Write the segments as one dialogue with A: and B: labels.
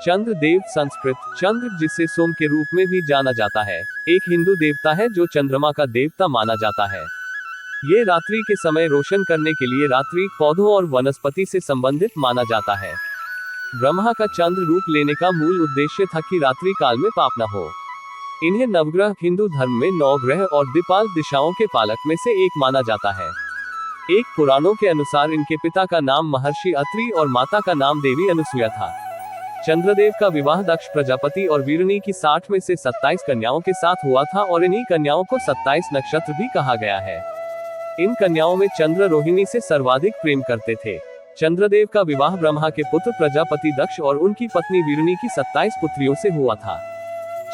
A: चंद्र देव संस्कृत चंद्र, जिसे सोम के रूप में भी जाना जाता है, एक हिंदू देवता है जो चंद्रमा का देवता माना जाता है। ये रात्रि के समय रोशन करने के लिए रात्रि पौधों और वनस्पति से संबंधित माना जाता है। ब्रह्मा का चंद्र रूप लेने का मूल उद्देश्य था कि रात्रि काल में पाप न हो। इन्हें नवग्रह हिंदू धर्म में 9 ग्रह और द्विपाल दिशाओं के पालक में से एक माना जाता है। एक पुराणों के अनुसार इनके पिता का नाम महर्षि अत्रि और माता का नाम देवी अनुसुया था। चंद्रदेव का विवाह दक्ष प्रजापति और वीरणी की 60 में से 27 कन्याओं के साथ हुआ था और इन्हीं कन्याओं को 27 नक्षत्र भी कहा गया है। इन कन्याओं में चंद्र रोहिणी से सर्वाधिक प्रेम करते थे। चंद्रदेव का विवाह ब्रह्मा के पुत्र प्रजापति दक्ष और उनकी पत्नी वीरणी की 27 पुत्रियों से हुआ था।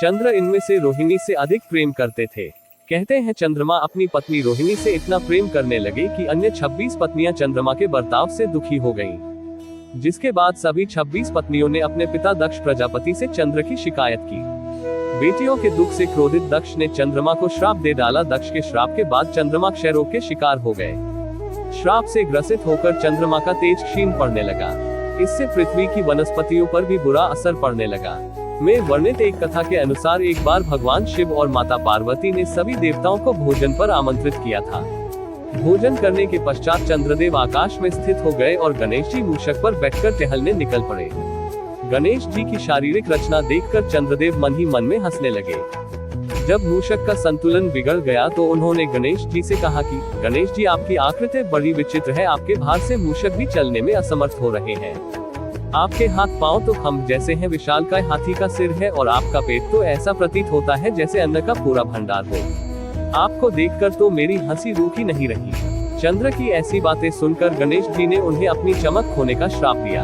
A: चंद्र इनमें से रोहिणी से अधिक प्रेम करते थे। कहते हैं चंद्रमा अपनी पत्नी रोहिणी से इतना प्रेम करने लगे कि अन्य 26 पत्नियां चंद्रमा के बर्ताव से दुखी हो गईं। जिसके बाद सभी 26 पत्नियों ने अपने पिता दक्ष प्रजापति से चंद्र की शिकायत की। बेटियों के दुख से क्रोधित दक्ष ने चंद्रमा को श्राप दे डाला। दक्ष के श्राप के बाद चंद्रमा क्षय रोग के शिकार हो गए। श्राप से ग्रसित होकर चंद्रमा का तेज क्षीण पड़ने लगा। इससे पृथ्वी की वनस्पतियों पर भी बुरा असर पड़ने लगा। में वर्णित एक कथा के अनुसार एक बार भगवान शिव और माता पार्वती ने सभी देवताओं को भोजन पर आमंत्रित किया था। भोजन करने के पश्चात चंद्रदेव आकाश में स्थित हो गए और गणेश जी मूषक पर बैठकर टहलने निकल पड़े। गणेश जी की शारीरिक रचना देखकर चंद्रदेव मन ही मन में हंसने लगे। जब मूषक का संतुलन बिगड़ गया तो उन्होंने गणेश जी से कहा कि गणेश जी, आपकी आकृति बड़ी विचित्र है। आपके भार से मूषक भी चलने में असमर्थ हो रहे हैं। आपके हाथ पांव तो खम्भ जैसे हैं, विशालकाय हाथी का सिर है और आपका पेट तो ऐसा प्रतीत होता है जैसे अन्न का पूरा भंडार हो। आपको देखकर तो मेरी हंसी रुक ही नहीं रही। चंद्र की ऐसी बातें सुनकर गणेश जी ने उन्हें अपनी चमक खोने का श्राप दिया।